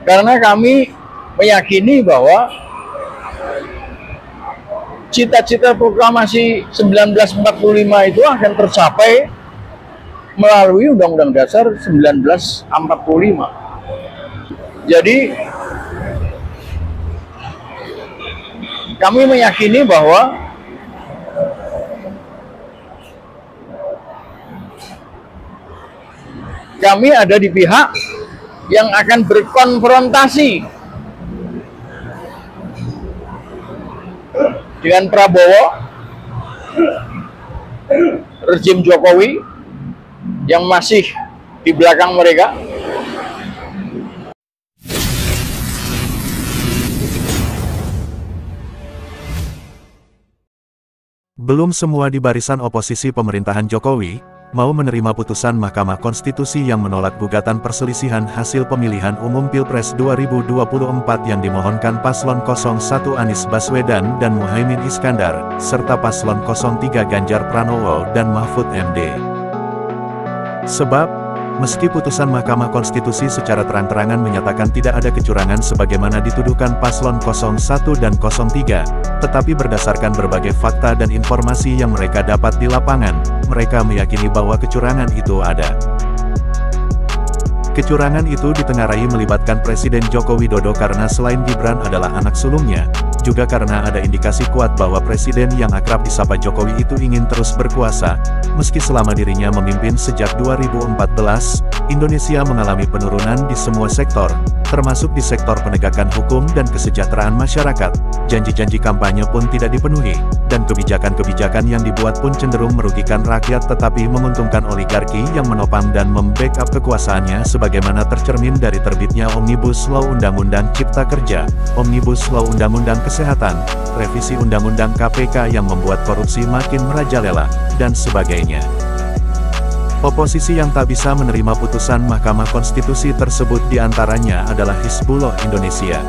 Karena kami meyakini bahwa cita-cita proklamasi 1945 itu akan tercapai melalui Undang-Undang Dasar 1945. Jadi kami meyakini bahwa kami ada di pihak yang akan berkonfrontasi dengan Prabowo, rezim Jokowi yang masih di belakang mereka. Belum semua di barisan oposisi pemerintahan Jokowi mau menerima putusan Mahkamah Konstitusi yang menolak gugatan perselisihan hasil pemilihan umum Pilpres 2024 yang dimohonkan Paslon 01 Anies Baswedan dan Muhaimin Iskandar, serta Paslon 03 Ganjar Pranowo dan Mahfud MD. Sebab, meski putusan Mahkamah Konstitusi secara terang-terangan menyatakan tidak ada kecurangan sebagaimana dituduhkan Paslon 01 dan 03, tetapi berdasarkan berbagai fakta dan informasi yang mereka dapat di lapangan, mereka meyakini bahwa kecurangan itu ada. Kecurangan itu ditengarai melibatkan Presiden Joko Widodo karena selain Gibran adalah anak sulungnya, juga karena ada indikasi kuat bahwa Presiden yang akrab disapa Jokowi itu ingin terus berkuasa, meski selama dirinya memimpin sejak 2014, Indonesia mengalami penurunan di semua sektor, termasuk di sektor penegakan hukum dan kesejahteraan masyarakat. Janji-janji kampanye pun tidak dipenuhi, dan kebijakan-kebijakan yang dibuat pun cenderung merugikan rakyat tetapi menguntungkan oligarki yang menopang dan membackup kekuasaannya sebagaimana tercermin dari terbitnya Omnibus Law Undang-Undang Cipta Kerja, Omnibus Law Undang-Undang Kesehatan, revisi Undang-Undang KPK yang membuat korupsi makin merajalela, dan sebagainya. Oposisi yang tak bisa menerima putusan Mahkamah Konstitusi tersebut diantaranya adalah Hizbullah Indonesia.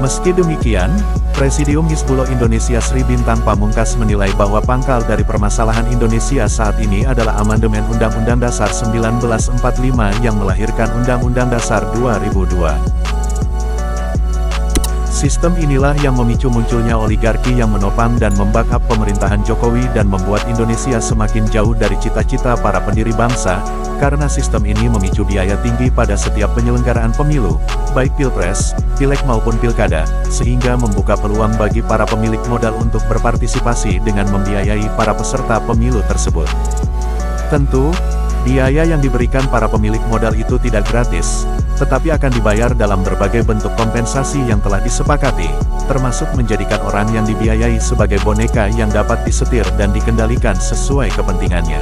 Meski demikian, Presidium Hizbullah Indonesia Sri Bintang Pamungkas menilai bahwa pangkal dari permasalahan Indonesia saat ini adalah amandemen Undang-Undang Dasar 1945 yang melahirkan Undang-Undang Dasar 2002. Sistem inilah yang memicu munculnya oligarki yang menopang dan membackup pemerintahan Jokowi dan membuat Indonesia semakin jauh dari cita-cita para pendiri bangsa, karena sistem ini memicu biaya tinggi pada setiap penyelenggaraan pemilu, baik Pilpres, Pileg maupun Pilkada, sehingga membuka peluang bagi para pemilik modal untuk berpartisipasi dengan membiayai para peserta pemilu tersebut. Tentu, biaya yang diberikan para pemilik modal itu tidak gratis, tetapi akan dibayar dalam berbagai bentuk kompensasi yang telah disepakati, termasuk menjadikan orang yang dibiayai sebagai boneka yang dapat disetir dan dikendalikan sesuai kepentingannya.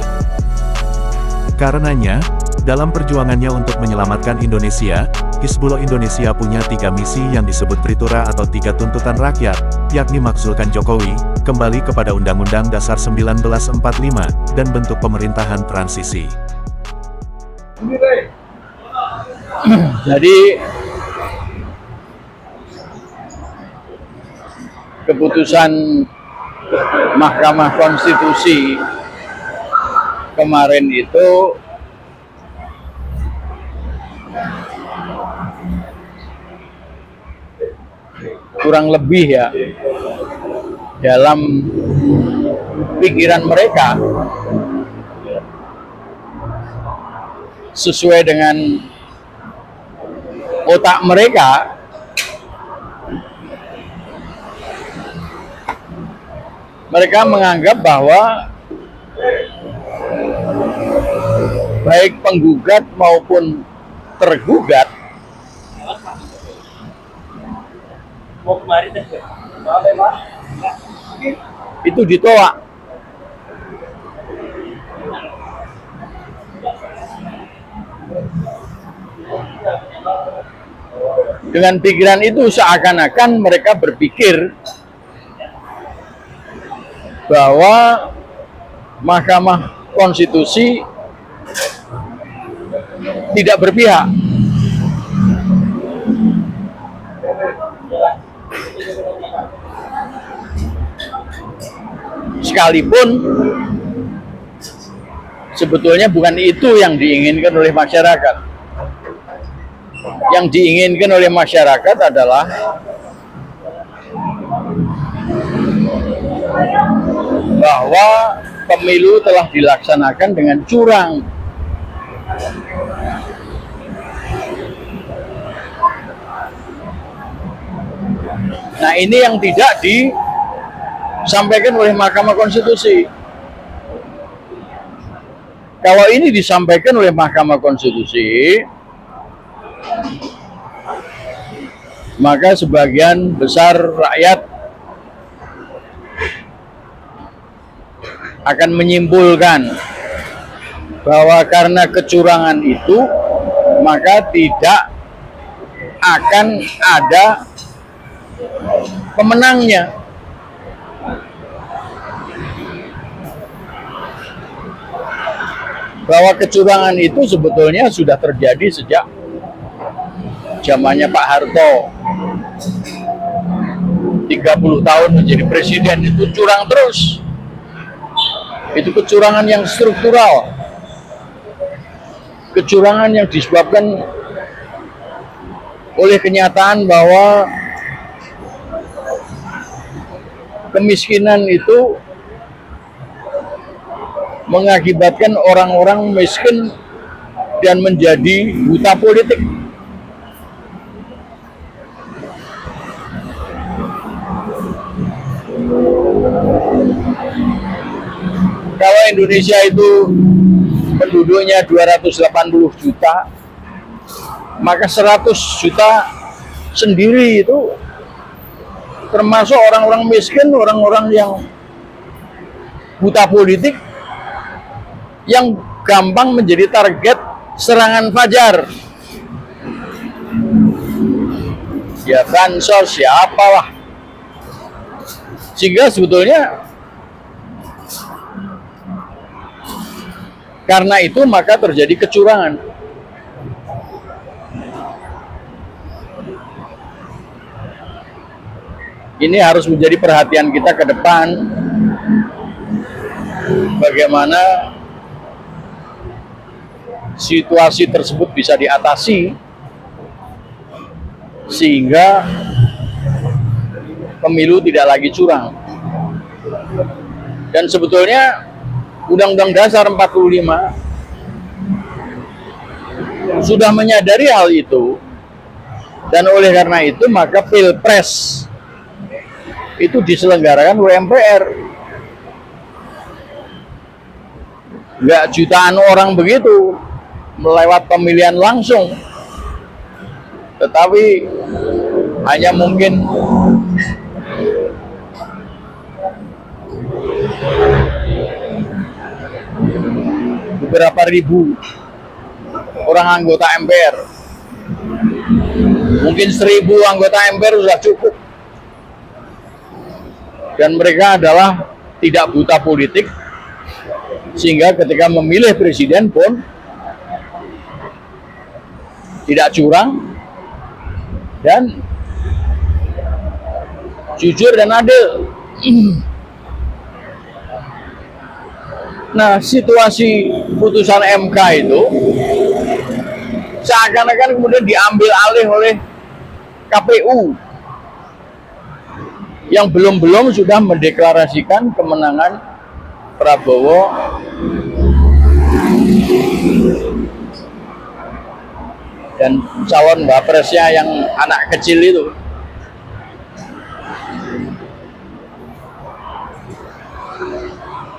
Karenanya, dalam perjuangannya untuk menyelamatkan Indonesia, Hizbullah Indonesia punya 3 misi yang disebut Tritura atau 3 tuntutan rakyat, yakni makzulkan Jokowi, kembali kepada Undang-Undang Dasar 1945, dan bentuk pemerintahan transisi. Jadi keputusan Mahkamah Konstitusi kemarin itu kurang lebih ya dalam pikiran mereka sesuai dengan otak mereka, mereka menganggap bahwa baik penggugat maupun tergugat itu ditolak. Dengan pikiran itu seakan-akan mereka berpikir bahwa Mahkamah Konstitusi tidak berpihak. Sekalipun sebetulnya bukan itu yang diinginkan oleh masyarakat. yang diinginkan oleh masyarakat adalah bahwa pemilu telah dilaksanakan dengan curang. Nah, ini yang tidak disampaikan oleh Mahkamah Konstitusi. Kalau ini disampaikan oleh Mahkamah Konstitusi, maka sebagian besar rakyat akan menyimpulkan bahwa karena kecurangan itu, maka tidak akan ada pemenangnya. Bahwa kecurangan itu sebetulnya sudah terjadi sejak zamannya Pak Harto. 30 tahun menjadi presiden itu curang terus. Itu kecurangan yang struktural. Kecurangan yang disebabkan oleh kenyataan bahwa kemiskinan itu mengakibatkan orang-orang miskin dan menjadi buta politik. Kalau Indonesia itu penduduknya 280 juta, maka 100 juta sendiri itu termasuk orang-orang miskin, orang-orang yang buta politik, yang gampang menjadi target serangan fajar. Ya bansos, ya apalah. Sehingga sebetulnya karena itu maka terjadi kecurangan. Ini harus menjadi perhatian kita ke depan, bagaimana situasi tersebut bisa diatasi sehingga pemilu tidak lagi curang. Dan sebetulnya Undang-Undang Dasar 45 sudah menyadari hal itu, dan oleh karena itu maka Pilpres itu diselenggarakan oleh MPR. Nggak jutaan orang begitu melewat pemilihan langsung, tetapi hanya mungkin beberapa ribu orang anggota MPR. Mungkin 1000 anggota MPR sudah cukup. Dan mereka adalah tidak buta politik, sehingga ketika memilih presiden pun tidak curang dan jujur dan adil. Nah, situasi putusan MK itu seakan-akan kemudian diambil alih oleh KPU yang belum sudah mendeklarasikan kemenangan Prabowo dan calon wapresnya yang anak kecil itu.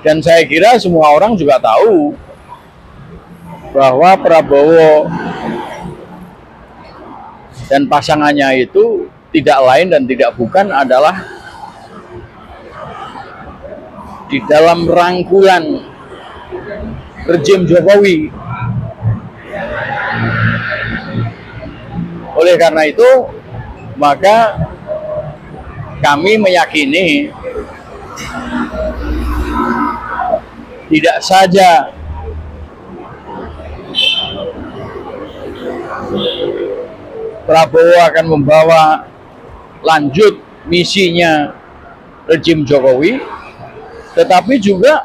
Dan saya kira semua orang juga tahu bahwa Prabowo dan pasangannya itu tidak lain dan tidak bukan adalah di dalam rangkulan rejim Jokowi. Oleh karena itu, maka kami meyakini tidak saja Prabowo akan membawa lanjut misinya rejim Jokowi, tetapi juga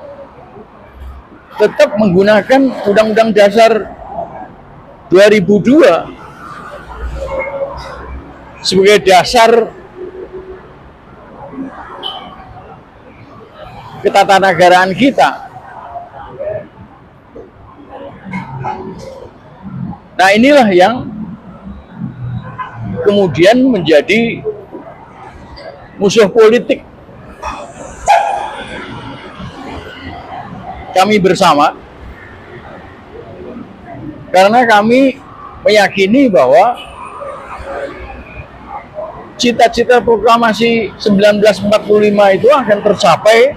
tetap menggunakan Undang-Undang Dasar 2002 sebagai dasar ketatanegaraan kita. Nah, inilah yang kemudian menjadi musuh politik kami bersama, karena kami meyakini bahwa cita-cita proklamasi 1945 itu akan tercapai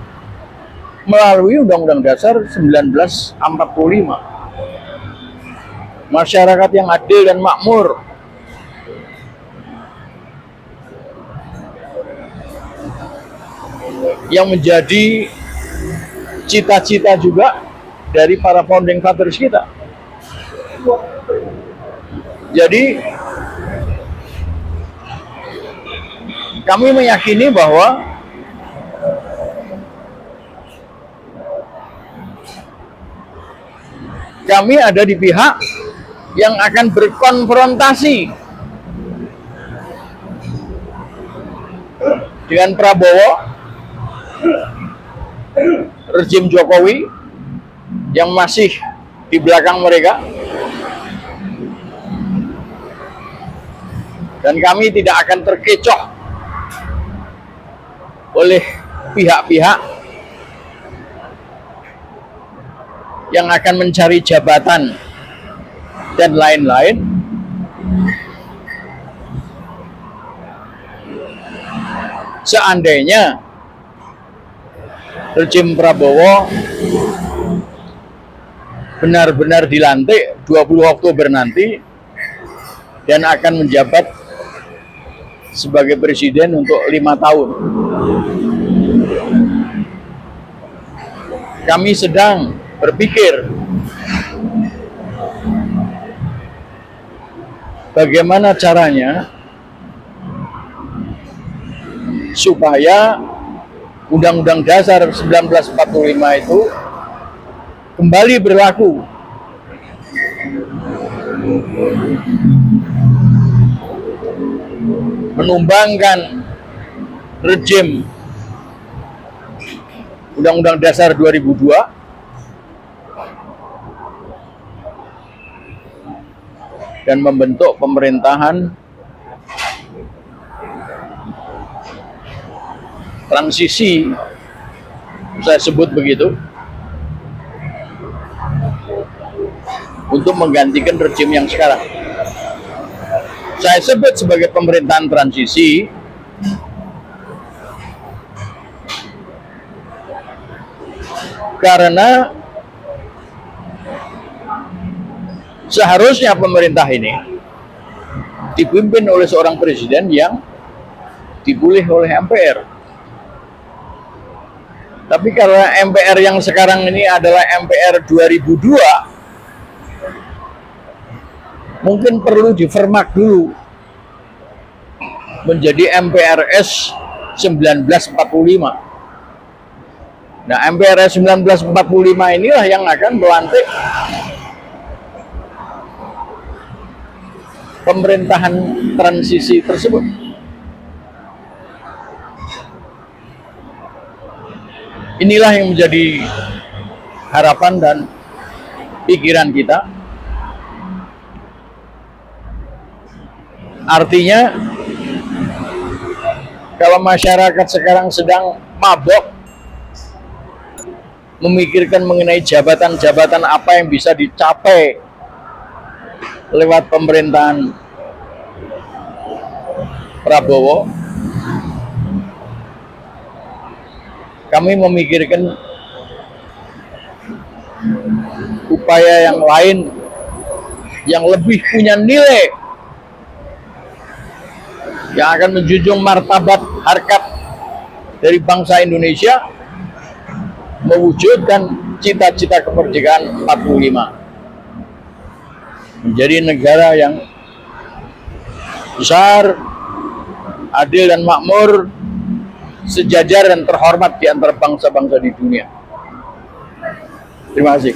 melalui Undang-Undang Dasar 1945. Masyarakat yang adil dan makmur, yang menjadi cita-cita juga dari para founding fathers kita. Jadi kami meyakini bahwa kami ada di pihak yang akan berkonfrontasi dengan Prabowo, rezim Jokowi yang masih di belakang mereka, dan kami tidak akan terkecoh oleh pihak-pihak yang akan mencari jabatan dan lain-lain. Seandainya rezim Prabowo benar-benar dilantik 20 Oktober nanti dan akan menjabat sebagai presiden untuk 5 tahun. Kami sedang berpikir bagaimana caranya supaya Undang-Undang Dasar 1945 itu kembali berlaku. Menumbangkan rezim Undang-Undang Dasar 2002 dan membentuk pemerintahan transisi, saya sebut begitu, untuk menggantikan rezim yang sekarang. Saya sebut sebagai pemerintahan transisi karena seharusnya pemerintah ini dipimpin oleh seorang presiden yang dipilih oleh MPR. Tapi karena MPR yang sekarang ini adalah MPR 2002, mungkin perlu difermak dulu menjadi MPRS 1945. Nah, MPRS 1945 inilah yang akan melantik pemerintahan transisi tersebut. Inilah yang menjadi harapan dan pikiran kita. Artinya, kalau masyarakat sekarang sedang mabok memikirkan mengenai jabatan-jabatan apa yang bisa dicapai lewat pemerintahan Prabowo, kami memikirkan upaya yang lain yang lebih punya nilai, yang akan menjunjung martabat harkat dari bangsa Indonesia, mewujudkan cita-cita kemerdekaan 45, menjadi negara yang besar, adil dan makmur, sejajar dan terhormat di antara bangsa-bangsa di dunia. Terima kasih.